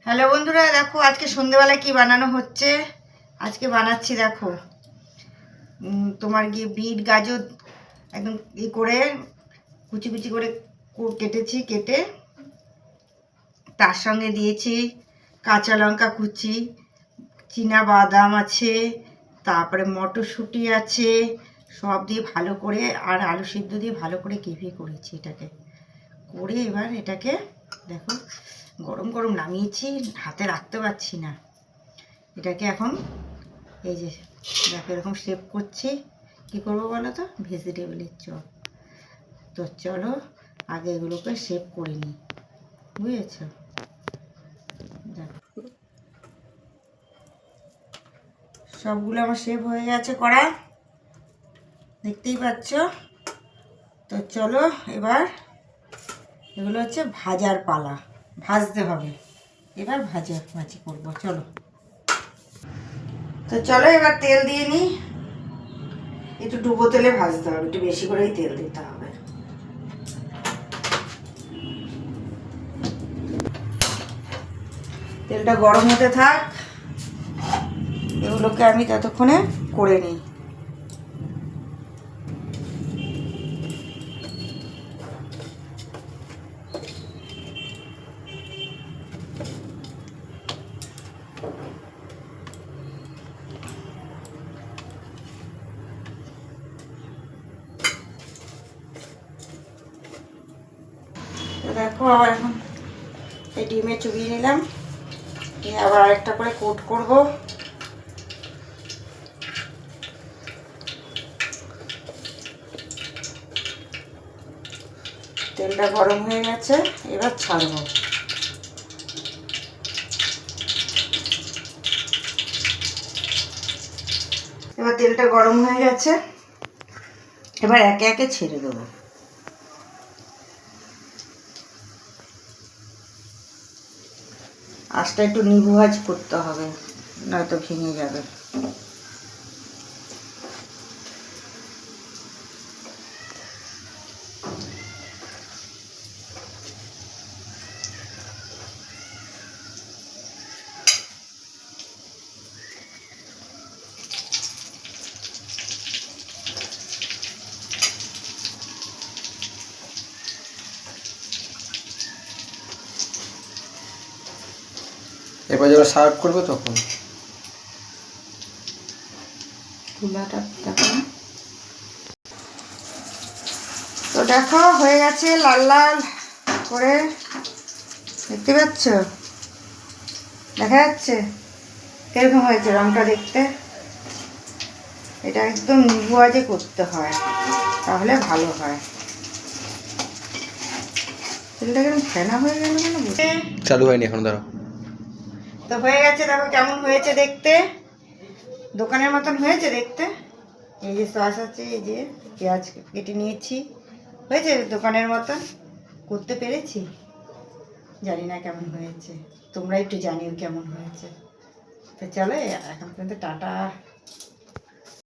Hello বন্ধুরা, দেখো আজকে সন্ধ্যেবেলা কি বানানো হচ্ছে। আজকে বানাচ্ছি দেখো তোমার গিয়ে বিট গাজর একদম করে কুচি কুচি করে কেটেছি, কেটে তার সঙ্গে দিয়েছি কাঁচা লঙ্কা কুচি, চীনা বাদাম আছে, তারপরে মটরশুঁটি আছে, সব দিয়ে ভালো করে আর আলু সিদ্ধ দিয়ে ভালো করে কেভি করেছি। এটাকে করে এবার এটাকে দেখো গরম গরম নামিয়েছি, হাতে রাখতে পারছি না। এটাকে এখন এই যে দেখো এরকম শেপ করছি। কী করবো বলো তো, ভেজিটেবলের চপ। তো চলো আগে এগুলোকে শেপ করে নিই, বুঝেছ? দেখো সবগুলো আমার শেপ হয়ে গেছে করা, দেখতেই পাচ্ছ। তো চলো এবার এগুলো হচ্ছে ভাজার পালা, ভাজতে হবে। এবার ভাজি করবো, চলো। তো চলো এবার তেল দিয়ে নিই। একটু ডুবো তেলে ভাজতে হবে, একটু বেশি করেই তেল দিতে হবে। তেলটা গরম হতে থাক, এগুলোকে আমি ততক্ষণে করে নিই। দেখো আবার এখন এই ডিমে চুবিয়ে নিলাম, দিয়ে আবার আরেকটা করে কোট করব। তেলটা গরম হয়ে গেছে, এবার ছাড়বো। এবার তেলটা গরম হয়ে গেছে, এবার একে একে ছেড়ে দেবো। আঁচটা একটু নিভু আঁচ করতে হবে, নয়তো ভেঙে যাবে। এবার যখন সার্ভ করবে তখন তুলাটা দেখো। তো দেখো হয়ে গেছে লাল লাল করে, দেখতে পাচ্ছ? দেখা যাচ্ছে কিরকম হয়েছে রংটা দেখতে? এটা একদম নিভু আঁচে করতে হয়, তাহলে ভালো হয়। তেলটা কেমন ফেনা হয়ে গেল কেন, চালু হয়নি এখন, দাঁড়াও। তো হয়ে গেছে, দেখো কেমন হয়েছে দেখতে, দোকানের মতন হয়েছে দেখতে। এই যে সস আছে, এই যে পেঁয়াজ কেটে নিয়েছি, হয়েছে দোকানের মতন। করতে পেরেছি, জানি না কেমন হয়েছে, তোমরা একটু জানিও কেমন হয়েছে। তো চলো এখন পর্যন্ত টাটা।